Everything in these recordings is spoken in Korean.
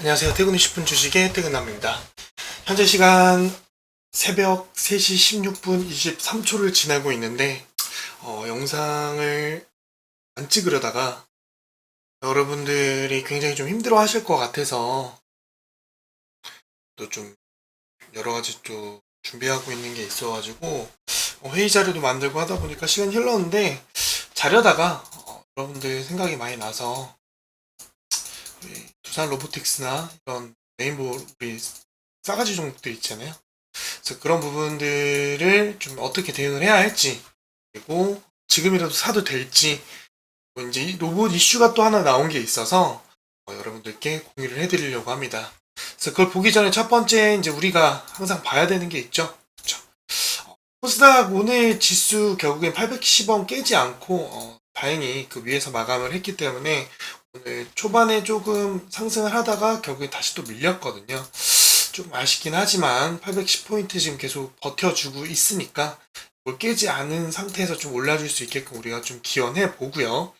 안녕하세요. 퇴근 20분 주식의 퇴근남입니다. 현재 시간 새벽 3시 16분 23초를 지나고 있는데 영상을 안 찍으려다가 여러분들이 굉장히 좀 힘들어 하실 것 같아서 또 좀 여러가지 또 준비하고 있는 게 있어가지고 회의 자료도 만들고 하다 보니까 시간이 흘렀는데 자려다가 여러분들 생각이 많이 나서 두산 로보틱스나 이런 레인보우 우리 싸가지 종목들 있잖아요. 그래서 그런 부분들을 좀 어떻게 대응을 해야 할지, 그리고 지금이라도 사도 될지, 뭐 이제 이 로봇 이슈가 또 하나 나온 게 있어서 여러분들께 공유를 해드리려고 합니다. 그래서 그걸 보기 전에 첫 번째 이제 우리가 항상 봐야 되는 게 있죠. 그렇죠? 코스닥 오늘 지수 결국엔 810원 깨지 않고 다행히 그 위에서 마감을 했기 때문에 오늘 초반에 조금 상승을 하다가 결국에 다시 또 밀렸거든요. 좀 아쉽긴 하지만 810포인트 지금 계속 버텨주고 있으니까 뭘 깨지 않은 상태에서 좀 올라줄 수 있게끔 우리가 좀 기원해 보고요.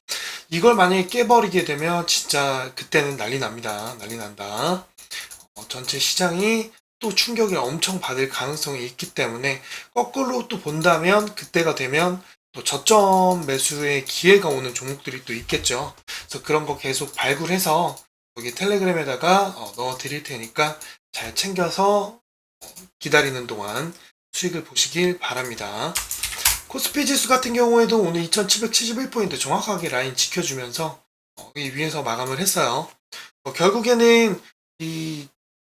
이걸 만약에 깨버리게 되면 진짜 그때는 난리 납니다. 난리 난다. 전체 시장이 또 충격을 엄청 받을 가능성이 있기 때문에 거꾸로 또 본다면 그때가 되면 또 저점 매수의 기회가 오는 종목들이 또 있겠죠. 그래서 그런 거 계속 발굴해서 여기 텔레그램에다가 넣어 드릴 테니까 잘 챙겨서 기다리는 동안 수익을 보시길 바랍니다. 코스피 지수 같은 경우에도 오늘 2771포인트 정확하게 라인 지켜주면서 이 위에서 마감을 했어요. 결국에는 이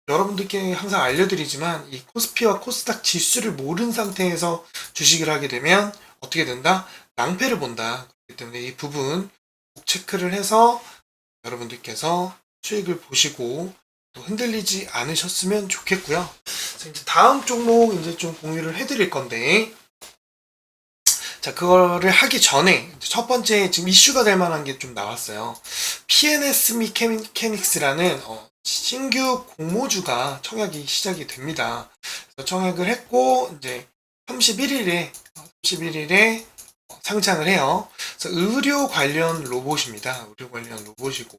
여러분들께 항상 알려드리지만 이 코스피와 코스닥 지수를 모르는 상태에서 주식을 하게 되면 어떻게 된다? 낭패를 본다. 그렇기 때문에 이 부분 꼭 체크를 해서 여러분들께서 수익을 보시고 또 흔들리지 않으셨으면 좋겠고요. 그래서 이제 다음 종목 이제 좀 공유를 해드릴 건데, 자, 그거를 하기 전에 첫 번째 지금 이슈가 될 만한 게 좀 나왔어요. PNS 미케닉스라는 신규 공모주가 청약이 시작이 됩니다. 그래서 청약을 했고 이제 31일에 상장을 해요. 그래서 의료 관련 로봇입니다. 의료 관련 로봇이고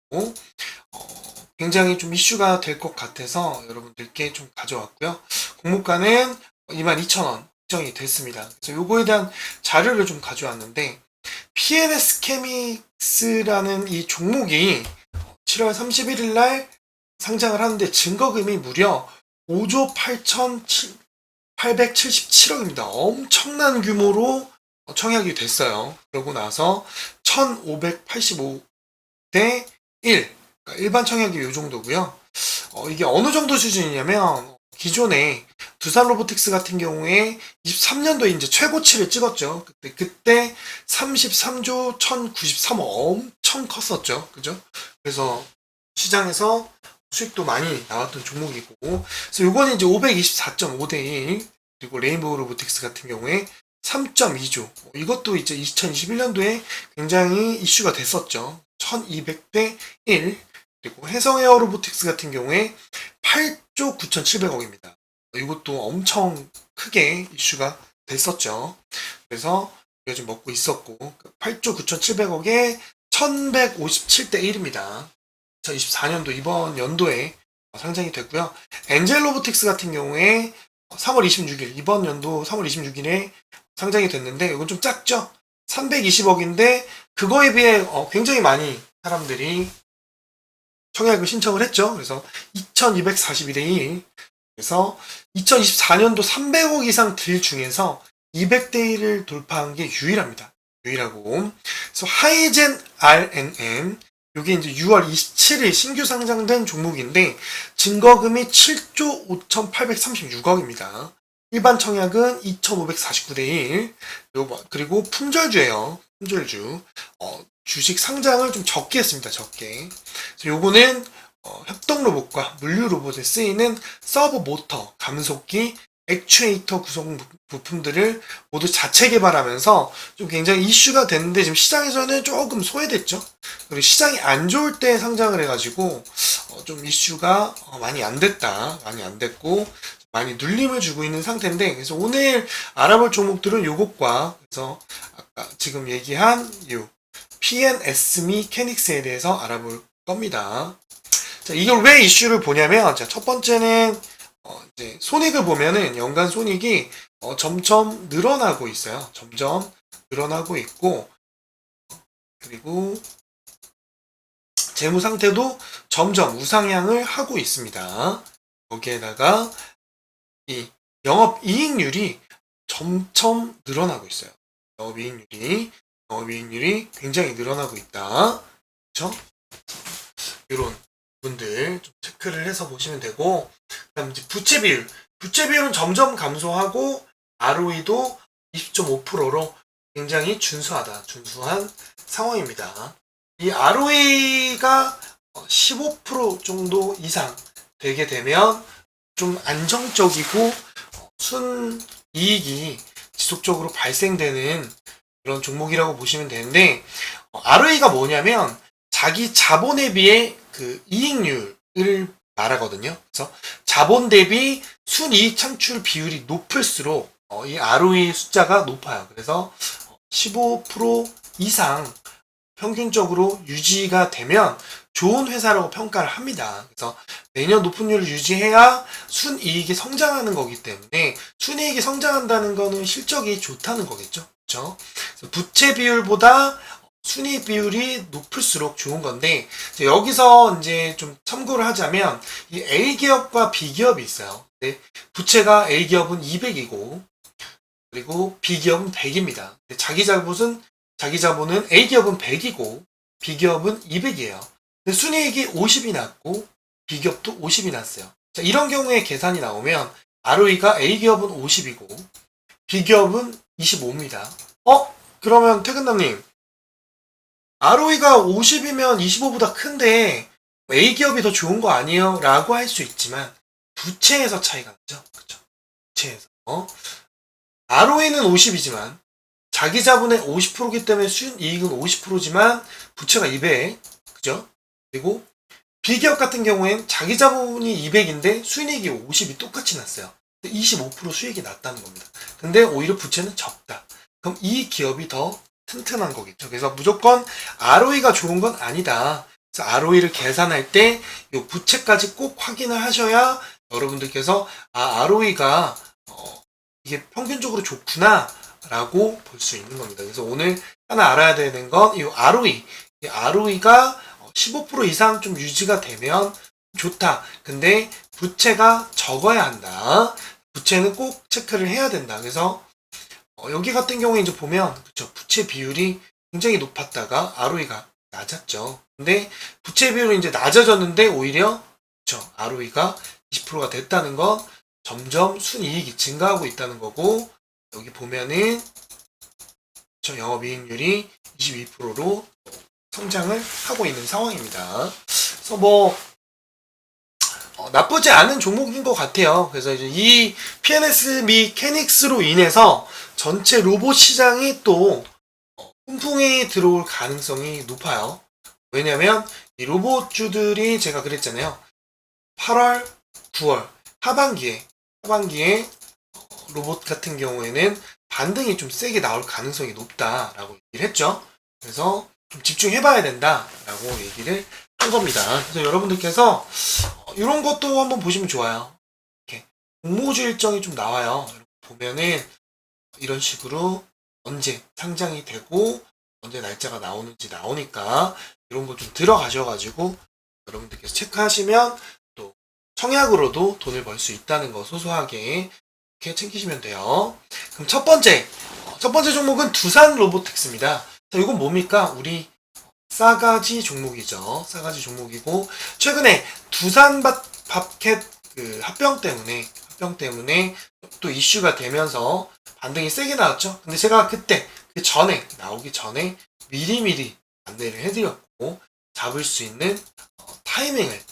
굉장히 좀 이슈가 될 것 같아서 여러분들께 좀 가져왔고요. 공모가는 22,000원 정이 됐습니다. 그래서 요거에 대한 자료를 좀 가져왔는데, PNS 케믹스라는 이 종목이 7월 31일 날 상장을 하는데 증거금이 무려 5조 877억입니다. 엄청난 규모로 청약이 됐어요. 그러고 나서 1585대 1, 그러니까 일반 청약이 이 정도고요. 이게 어느 정도 수준이냐면 기존에 두산 로보틱스 같은 경우에 23년도에 이제 최고치를 찍었죠. 그때 33조 1093억 엄청 컸었죠. 그죠? 그래서 시장에서 수익도 많이 나왔던 종목이고, 그래서 요거는 이제 524.5대 1, 그리고 레인보우 로보틱스 같은 경우에 3.2조. 이것도 이제 2021년도에 굉장히 이슈가 됐었죠. 1200대 1. 그리고 해성에어 로보틱스 같은 경우에 8조 9,700억입니다. 이것도 엄청 크게 이슈가 됐었죠. 그래서 이거 좀 먹고 있었고, 8조 9,700억에 1157대 1입니다. 2024년도 이번 연도에 상장이 됐고요. 엔젤 로보틱스 같은 경우에 3월 26일, 이번 연도 3월 26일에 상장이 됐는데, 이건 좀 작죠? 320억인데, 그거에 비해 굉장히 많이 사람들이 청약을 신청을 했죠. 그래서 2242대 1. 그래서 2024년도 300억 이상 딜 중에서 200대 1을 돌파한 게 유일합니다. 유일하고. 그래서 하이젠 RNM, 이게 이제 6월 27일 신규 상장된 종목인데 증거금이 7조 5,836억입니다. 일반 청약은 2,549대 1. 그리고 품절주예요. 품절주. 주식 상장을 좀 적게 했습니다. 적게. 그래서 요거는 협동 로봇과 물류 로봇에 쓰이는 서브 모터, 감속기, 액추에이터 구성 부품들을 모두 자체 개발하면서 좀 굉장히 이슈가 됐는데, 지금 시장에서는 조금 소외됐죠. 그리고 시장이 안 좋을 때 상장을 해가지고 좀 이슈가 많이 안 됐다. 많이 안 됐고 많이 눌림을 주고 있는 상태인데, 그래서 오늘 알아볼 종목들은 요것과, 그래서 아까 지금 얘기한 요 PNS 미케닉스에 대해서 알아볼 겁니다. 자, 이걸 왜 이슈를 보냐면, 자, 첫 번째는, 이제 손익을 보면은 연간 손익이 점점 늘어나고 있어요. 점점 늘어나고 있고, 그리고 재무 상태도 점점 우상향을 하고 있습니다. 거기에다가 이 영업이익률이 점점 늘어나고 있어요. 영업이익률이 굉장히 늘어나고 있다. 그쵸? 이런 분들 좀 체크를 해서 보시면 되고, 그다음 이제 부채 비율은 점점 감소하고 ROE도 20.5%로 굉장히 준수한 상황입니다. 이 ROE가 15% 정도 이상 되게 되면 좀 안정적이고 순이익이 지속적으로 발생되는 그런 종목이라고 보시면 되는데, ROE가 뭐냐면 자기 자본에 비해 그 이익률을 말하거든요. 그래서 자본 대비 순이익 창출 비율이 높을수록 이 ROE 숫자가 높아요. 그래서 15% 이상 평균적으로 유지가 되면 좋은 회사라고 평가를 합니다. 그래서 매년 높은 율을 유지해야 순이익이 성장하는 거기 때문에, 순이익이 성장한다는 거는 실적이 좋다는 거겠죠. 그렇죠? 부채 비율보다 순이익 비율이 높을수록 좋은 건데, 여기서 이제 좀 참고를 하자면 이 A기업과 B기업이 있어요. 부채가 A기업은 200이고 그리고 B기업은 100입니다. 자기 자본은 A기업은 100이고 B기업은 200이에요. 근데 순이익이 50이 났고 B기업도 50이 났어요. 자, 이런 경우에 계산이 나오면 ROE가 A기업은 50이고 B기업은 25입니다. 그러면 태근남님, ROE가 50이면 25보다 큰데 A기업이 더 좋은 거 아니에요? 라고 할 수 있지만 부채에서 차이가 나죠. 그렇죠? 부채에서. ROE는 50이지만 자기 자본의 50%이기 때문에 순이익은 50%지만 부채가 200, 그죠? 그리고 B기업 같은 경우엔 자기 자본이 200인데 순이익이 50이 똑같이 났어요. 25% 수익이 났다는 겁니다. 근데 오히려 부채는 적다. 그럼 이 기업이 더 튼튼한 거겠죠. 그래서 무조건 ROE가 좋은 건 아니다. 그래서 ROE를 계산할 때 이 부채까지 꼭 확인을 하셔야 여러분들께서 ROE가 이게 평균적으로 좋구나 라고 볼 수 있는 겁니다. 그래서 오늘 하나 알아야 되는 건 이 ROE. 이 ROE가 15% 이상 좀 유지가 되면 좋다. 근데 부채가 적어야 한다. 부채는 꼭 체크를 해야 된다. 그래서 여기 같은 경우에 이제 보면, 그쵸, 부채 비율이 굉장히 높았다가 ROE가 낮았죠. 근데 부채 비율이 이제 낮아졌는데 오히려, 그쵸, ROE가 20%가 됐다는 건 점점 순이익이 증가하고 있다는 거고, 여기 보면은 저 영업이익률이 22%로 성장을 하고 있는 상황입니다. 그래서 나쁘지 않은 종목인 것 같아요. 그래서 이제 이 PNS 미케닉스로 인해서 전체 로봇 시장이 또 훈풍이 들어올 가능성이 높아요. 왜냐면 이 로봇주들이 제가 그랬잖아요. 8월, 9월 하반기에 로봇 같은 경우에는 반등이 좀 세게 나올 가능성이 높다라고 얘기를 했죠. 그래서 좀 집중해봐야 된다라고 얘기를 한 겁니다. 그래서 여러분들께서 이런 것도 한번 보시면 좋아요. 이렇게 공모주 일정이 좀 나와요. 보면은 이런 식으로 언제 상장이 되고 언제 날짜가 나오니까 이런 거 좀 들어가셔가지고 여러분들께서 체크하시면 또 청약으로도 돈을 벌 수 있다는 거 소소하게 이렇게 챙기시면 돼요. 그럼 첫 번째 종목은 두산 로보틱스입니다. 자, 이건 뭡니까? 우리 싸가지 종목이죠. 싸가지 종목이고, 최근에 두산 밥캣 그 합병 때문에 또 이슈가 되면서 반등이 세게 나왔죠. 근데 제가 그때 나오기 전에 미리미리 안내를 해드렸고, 잡을 수 있는 타이밍을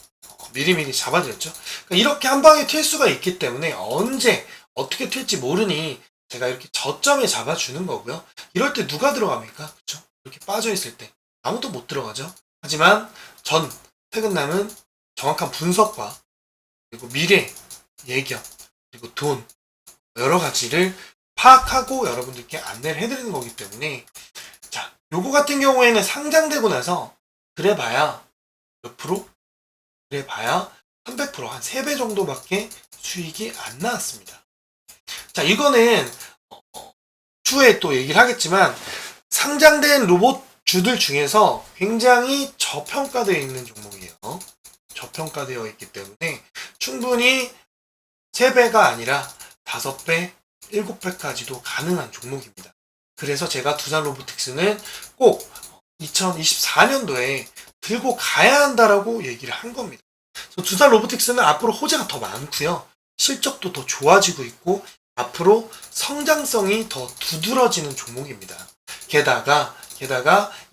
미리미리 잡아드렸죠. 그러니까 이렇게 한 방에 튈 수가 있기 때문에 언제 어떻게 튈지 모르니 제가 이렇게 저점에 잡아주는 거고요. 이럴 때 누가 들어갑니까? 그렇죠? 이렇게 빠져있을 때 아무도 못 들어가죠. 하지만 퇴근남은 정확한 분석과 그리고 미래 예견 그리고 돈 여러 가지를 파악하고 여러분들께 안내를 해드리는 거기 때문에, 자, 요거 같은 경우에는 상장되고 나서 그래봐야 몇 프로? 그래봐야 300%, 한 3배 정도밖에 수익이 안 나왔습니다. 자, 이거는 추후에 또 얘기를 하겠지만 상장된 로봇주들 중에서 굉장히 저평가되어 있는 종목이에요. 저평가되어 있기 때문에 충분히 3배가 아니라 5배, 7배까지도 가능한 종목입니다. 그래서 제가 두산 로보틱스는 꼭 2024년도에 들고 가야 한다라고 얘기를 한 겁니다. 두산 로보틱스는 앞으로 호재가 더 많고요. 실적도 더 좋아지고 있고 앞으로 성장성이 더 두드러지는 종목입니다. 게다가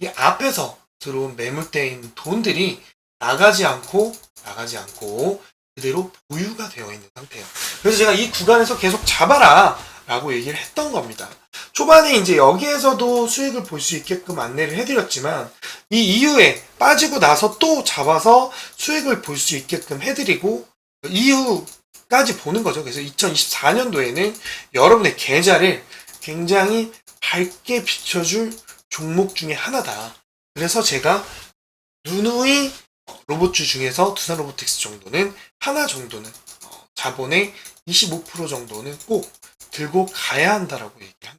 이 앞에서 들어온 매물대인 돈들이 나가지 않고 그대로 보유가 되어 있는 상태예요. 그래서 제가 이 구간에서 계속 잡아라 라고 얘기를 했던 겁니다. 초반에 이제 여기에서도 수익을 볼 수 있게끔 안내를 해드렸지만 이 이후에 빠지고 나서 또 잡아서 수익을 볼 수 있게끔 해드리고 이후까지 보는 거죠. 그래서 2024년도에는 여러분의 계좌를 굉장히 밝게 비춰줄 종목 중에 하나다. 그래서 제가 누누이 로봇주 중에서 두산 로보틱스 정도는 하나 정도는 자본의 25% 정도는 꼭 들고 가야 한다라고 얘기를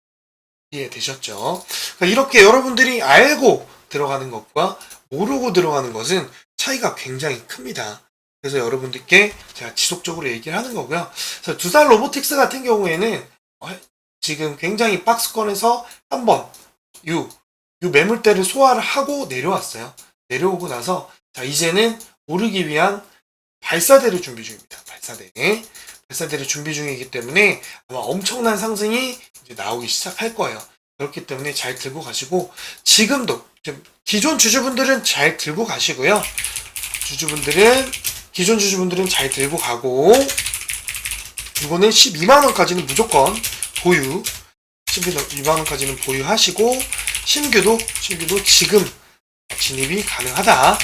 이해되셨죠? 그러니까 이렇게 여러분들이 알고 들어가는 것과 모르고 들어가는 것은 차이가 굉장히 큽니다. 그래서 여러분들께 제가 지속적으로 얘기를 하는 거고요. 그래서 두산 로보틱스 같은 경우에는 지금 굉장히 박스권에서 한번 요 매물대를 소화를 하고 내려왔어요. 내려오고 나서 자 이제는 오르기 위한 발사대를 준비 중입니다. 발사대를 준비 중이기 때문에 아마 엄청난 상승이 이제 나오기 시작할 거예요. 그렇기 때문에 잘 들고 가시고 지금도 기존 주주분들은 잘 들고 가시고요. 기존 주주분들은 잘 들고 가고 이거는 12만원까지는 무조건 보유 12만원까지는 보유하시고 신규도 지금 진입이 가능하다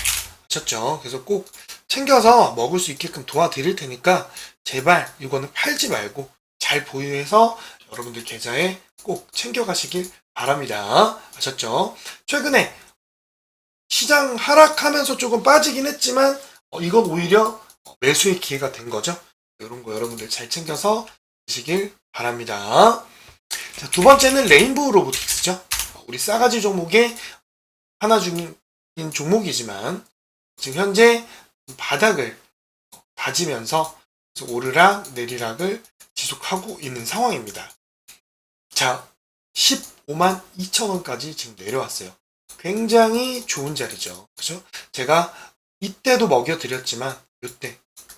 하셨죠. 그래서 꼭 챙겨서 먹을 수 있게끔 도와드릴 테니까 제발 이거는 팔지 말고 잘 보유해서 여러분들 계좌에 꼭 챙겨가시길 바랍니다. 아셨죠? 최근에 시장 하락하면서 조금 빠지긴 했지만 이건 오히려 매수의 기회가 된 거죠. 이런 거 여러분들 잘 챙겨서 드시길 바랍니다. 자, 두 번째는 레인보우 로보틱스죠. 우리 싸가지 종목의 하나 중인 종목이지만 지금 현재 바닥을 다지면서 오르락 내리락을 지속하고 있는 상황입니다. 자, 15만 2천원까지 지금 내려왔어요. 굉장히 좋은 자리죠. 그죠? 제가 이때도 먹여드렸지만 이때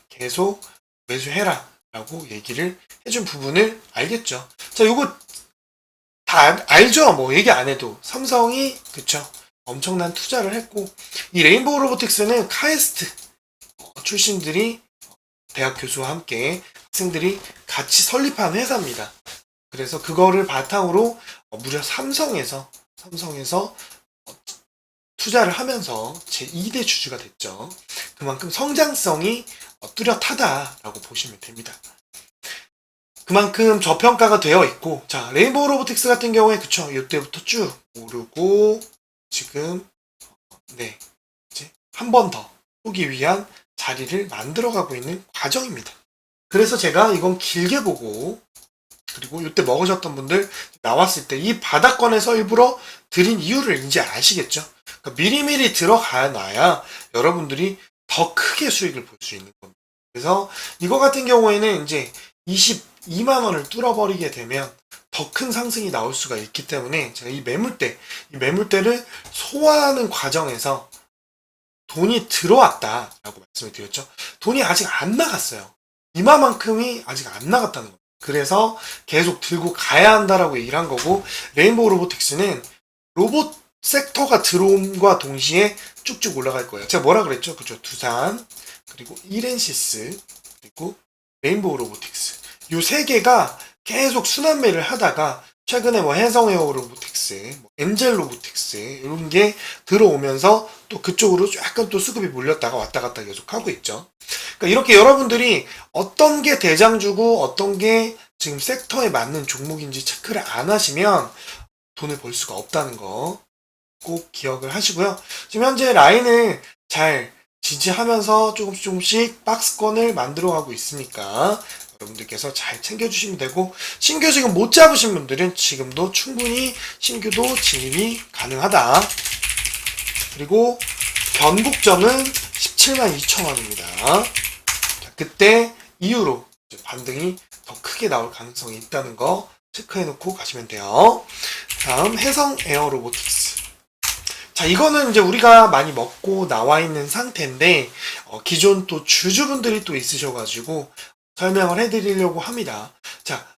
계속 매수해라 라고 얘기를 해준 부분을 알겠죠. 자, 요거 다 알죠? 뭐 얘기 안 해도 삼성이 그쵸? 엄청난 투자를 했고 이 레인보우 로보틱스는 카이스트 출신들이 대학 교수와 함께 학생들이 같이 설립한 회사입니다. 그래서 그거를 바탕으로 무려 삼성에서 투자를 하면서 제2대 주주가 됐죠. 그만큼 성장성이 뚜렷하다라고 보시면 됩니다. 그만큼 저평가가 되어 있고 자 레인보우 로보틱스 같은 경우에 그쵸 이때부터 쭉 오르고 지금 네 이제 한 번 더 오기 위한 자리를 만들어가고 있는 과정입니다. 그래서 제가 이건 길게 보고 그리고 이때 먹으셨던 분들 나왔을 때 이 바닥권에서 일부러 드린 이유를 이제 아시겠죠? 그러니까 미리미리 들어가 놔야 여러분들이 더 크게 수익을 볼 수 있는 겁니다. 그래서 이거 같은 경우에는 이제 22만원을 뚫어버리게 되면 더 큰 상승이 나올 수가 있기 때문에 제가 이 매물대를 소화하는 과정에서 돈이 들어왔다라고 말씀을 드렸죠. 돈이 아직 안 나갔어요. 이마만큼이 아직 안 나갔다는 겁니다. 그래서 계속 들고 가야 한다라고 얘기를 한 거고 레인보우 로보틱스는 로봇 섹터가 들어옴과 동시에 쭉쭉 올라갈 거예요. 제가 뭐라 그랬죠? 그죠? 두산 그리고 이렌시스 그리고 레인보우 로보틱스 요 세 개가 계속 순환매를 하다가 최근에 뭐 해성에어 로보틱스, 엔젤 로보틱스 이런 게 들어오면서 또 그쪽으로 약간 또 수급이 몰렸다가 왔다 갔다 계속 하고 있죠. 그러니까 이렇게 여러분들이 어떤 게 대장주고 어떤 게 지금 섹터에 맞는 종목인지 체크를 안 하시면 돈을 벌 수가 없다는 거 꼭 기억을 하시고요. 지금 현재 라인을 잘 지지하면서 조금씩 박스권을 만들어가고 있으니까 여러분들께서 잘 챙겨주시면 되고, 신규 지금 못 잡으신 분들은 지금도 충분히 신규도 진입이 가능하다. 그리고 변곡점은 172,000원입니다. 그때 이후로 반등이 더 크게 나올 가능성이 있다는 거 체크해놓고 가시면 돼요. 다음 해성 에어로보틱스. 자, 이거는 이제 우리가 많이 먹고 나와 있는 상태인데, 기존 또 주주분들이 또 있으셔가지고 설명을 해드리려고 합니다. 자,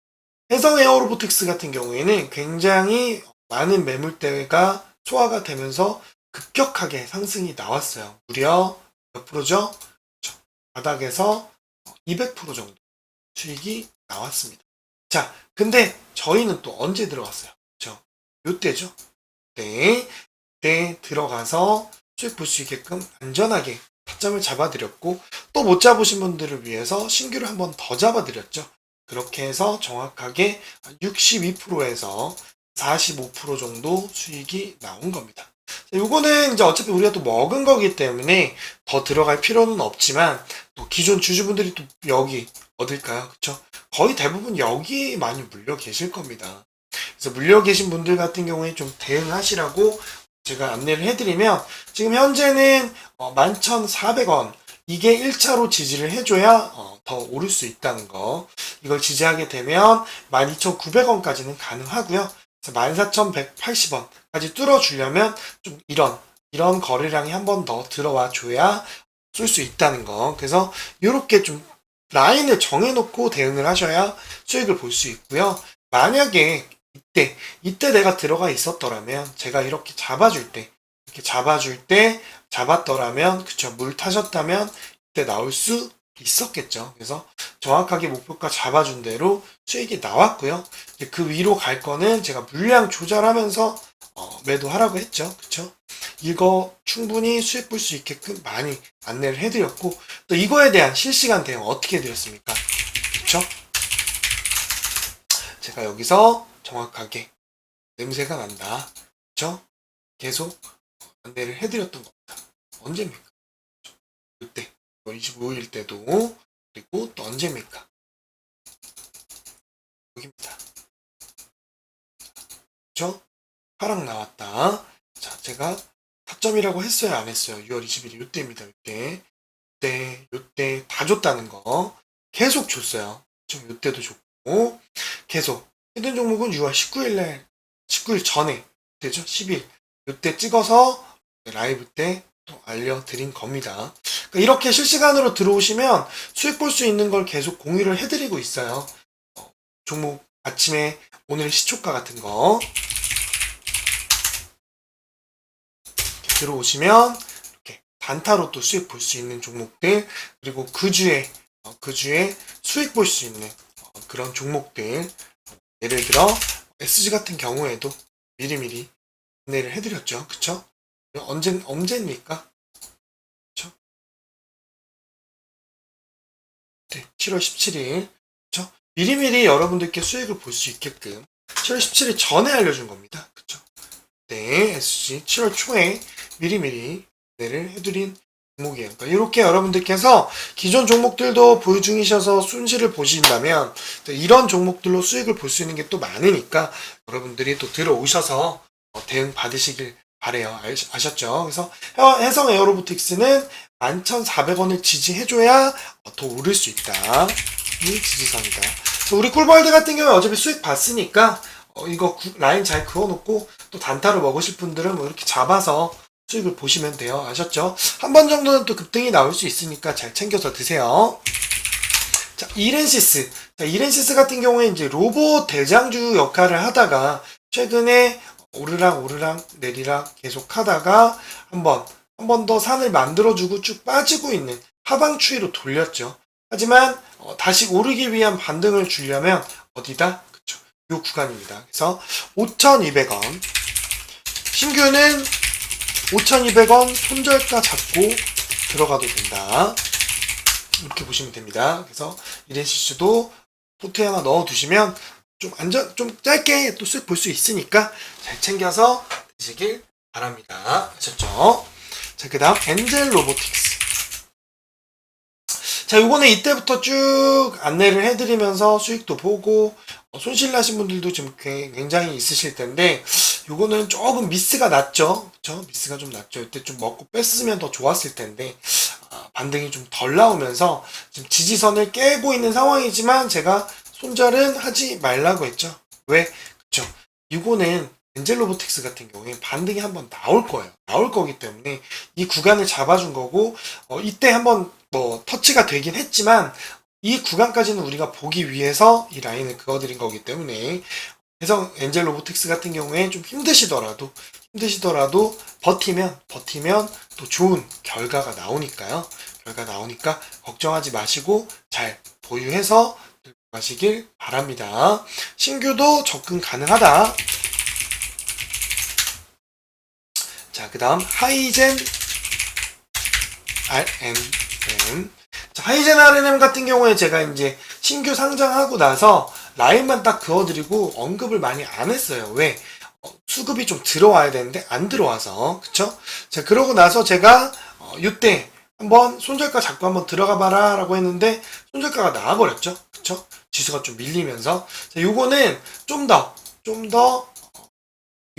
해성 에어로보틱스 같은 경우에는 굉장히 많은 매물대가 소화가 되면서 급격하게 상승이 나왔어요. 무려 몇 프로죠? 바닥에서 200% 정도 수익이 나왔습니다. 자, 근데 저희는 또 언제 들어갔어요? 요때죠? 네. 때 들어가서 수익 볼 수 있게끔 안전하게 타점을 잡아드렸고, 또 못 잡으신 분들을 위해서 신규를 한 번 더 잡아드렸죠. 그렇게 해서 정확하게 62%에서 45% 정도 수익이 나온 겁니다. 요거는 이제 어차피 우리가 또 먹은 거기 때문에 더 들어갈 필요는 없지만, 또 기존 주주분들이 또 여기 어딜까요? 그쵸? 거의 대부분 여기 많이 물려 계실 겁니다. 그래서 물려 계신 분들 같은 경우에 좀 대응하시라고 제가 안내를 해드리면, 지금 현재는 11,400원, 이게 1차로 지지를 해줘야 더 오를 수 있다는 거. 이걸 지지하게 되면 12,900원까지는 가능하고요. 14,180원까지 뚫어주려면 좀 이런 거래량이 한 번 더 들어와 줘야 쏠 수 있다는 거. 그래서 이렇게 좀 라인을 정해놓고 대응을 하셔야 수익을 볼 수 있고요. 만약에 이때 내가 들어가 있었더라면, 제가 이렇게 잡아줄 때 잡았더라면, 그쵸, 물 타셨다면 이때 나올 수 있었겠죠. 그래서 정확하게 목표가 잡아준 대로 수익이 나왔고요. 그 위로 갈 거는 제가 물량 조절하면서 매도하라고 했죠. 그쵸? 이거 충분히 수익 볼 수 있게끔 많이 안내를 해드렸고, 또 이거에 대한 실시간 대응 어떻게 해드렸습니까? 그쵸? 제가 여기서 정확하게 냄새가 난다. 그쵸? 계속 안내를 해드렸던 겁니다. 언제입니까? 그때 25일 때도, 그리고 또 언제입니까? 여기입니다. 그쵸? 하락 나왔다. 자, 제가 타점이라고 했어요, 안 했어요? 6월 20일 요때입니다. 요때 다 줬다는 거 계속 줬어요. 좀 요때도 줬고, 계속 히든 종목은 6월 19일 전에 되죠? 10일 요때 찍어서 라이브 때 또 알려드린 겁니다. 그러니까 이렇게 실시간으로 들어오시면 수익 볼 수 있는 걸 계속 공유를 해드리고 있어요. 종목 아침에 오늘 시초가 같은 거 이렇게 들어오시면 이렇게 단타로 또 수익 볼 수 있는 종목들, 그리고 그 주에 수익 볼 수 있는 그런 종목들, 예를 들어 SG 같은 경우에도 미리미리 안내를 해드렸죠. 그쵸? 언제입니까? 그쵸? 네, 7월 17일. 그쵸? 미리미리 여러분들께 수익을 볼 수 있게끔 7월 17일 전에 알려준 겁니다. 그쵸? 네, SG 7월 초에 미리미리 안내를 해드린 종목이에요. 그러니까 이렇게 여러분들께서 기존 종목들도 보유 중이셔서 순실을 보신다면, 이런 종목들로 수익을 볼 수 있는 게 또 많으니까 여러분들이 또 들어오셔서 대응 받으시길 바래요. 아셨죠? 그래서 해성 에어로보틱스는 11,400원을 지지해줘야 더 오를 수 있다. 이 지지선이다. 우리 꿀벌드 같은 경우에 어차피 수익 봤으니까 이거 라인 잘 그어놓고, 또 단타로 먹으실 분들은 뭐 이렇게 잡아서 수익을 보시면 돼요. 아셨죠? 한 번 정도는 또 급등이 나올 수 있으니까 잘 챙겨서 드세요. 자, 이렌시스. 자, 이렌시스 같은 경우에 이제 로봇 대장주 역할을 하다가 최근에 오르락 내리락 계속 하다가 한 번 더 산을 만들어주고 쭉 빠지고 있는 하방 추이로 돌렸죠. 하지만 다시 오르기 위한 반등을 주려면 어디다? 그쵸. 요 구간입니다. 그래서 5,200원. 신규는 5,200원 손절가 잡고 들어가도 된다. 이렇게 보시면 됩니다. 그래서 이렌시스도 포트에 하나 넣어두시면 좀 짧게 또 수익 볼 수 있으니까 잘 챙겨서 드시길 바랍니다. 아셨죠? 자, 그 다음 엔젤 로보틱스. 자, 요거는 이때부터 쭉 안내를 해드리면서 수익도 보고, 손실 나신 분들도 지금 굉장히 있으실 텐데, 요거는 조금 미스가 났죠. 그쵸? 미스가 좀 났죠. 이때 좀 먹고 뺐으면 더 좋았을 텐데, 반등이 좀 덜 나오면서, 지금 지지선을 깨고 있는 상황이지만, 제가 손절은 하지 말라고 했죠. 왜? 그쵸? 요거는 엔젤로보틱스 같은 경우에 반등이 한번 나올 거예요. 나올 거기 때문에 이 구간을 잡아준 거고, 이때 한번 뭐 터치가 되긴 했지만 이 구간까지는 우리가 보기 위해서 이 라인을 그어드린 거기 때문에, 그래서 엔젤 로보틱스 같은 경우에 좀 힘드시더라도 버티면 또 좋은 결과가 나오니까요. 결과 나오니까 걱정하지 마시고 잘 보유해서 들고 가시길 바랍니다. 신규도 접근 가능하다. 자, 그 다음 하이젠 RNM. 자, 하이젠 RNM 같은 경우에 제가 이제 신규 상장하고 나서 라인만 딱 그어드리고 언급을 많이 안 했어요. 왜? 수급이 좀 들어와야 되는데 안 들어와서. 그쵸? 자, 그러고 나서 제가 이때 한번 손절가 잡고 한번 들어가 봐라 라고 했는데 손절가가 나와버렸죠. 그쵸? 지수가 좀 밀리면서. 자, 요거는 좀 더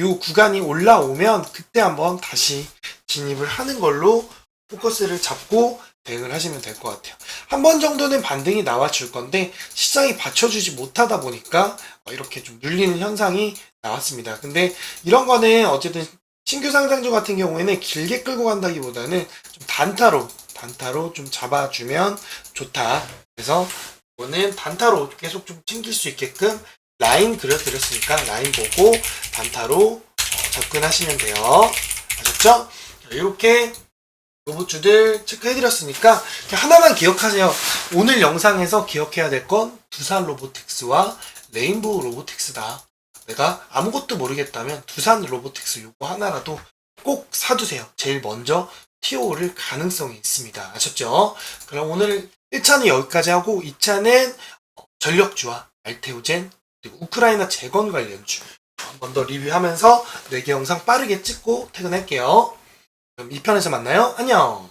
요 구간이 올라오면 그때 한번 다시 진입을 하는 걸로 포커스를 잡고 대응을 하시면 될 것 같아요. 한 번 정도는 반등이 나와줄 건데 시장이 받쳐주지 못하다 보니까 이렇게 좀 눌리는 현상이 나왔습니다. 근데 이런 거는 어쨌든 신규 상장주 같은 경우에는 길게 끌고 간다기보다는 좀 단타로 좀 잡아주면 좋다. 그래서 이거는 단타로 계속 좀 챙길 수 있게끔 라인 그려드렸으니까 라인 보고 단타로 접근하시면 돼요. 아셨죠? 이렇게 로봇주들 체크해드렸으니까 하나만 기억하세요. 오늘 영상에서 기억해야 될 건 두산 로보틱스와 레인보우 로보틱스다. 내가 아무것도 모르겠다면 두산 로보틱스 요거 하나라도 꼭 사두세요. 제일 먼저 TO를 가능성이 있습니다. 아셨죠? 그럼 오늘 1차는 여기까지 하고 2차는 전력주와 알테오젠 그리고 우크라이나 재건 관련주 한 번 더 리뷰하면서 4개 영상 빠르게 찍고 퇴근할게요. 그럼 2편에서 만나요. 안녕.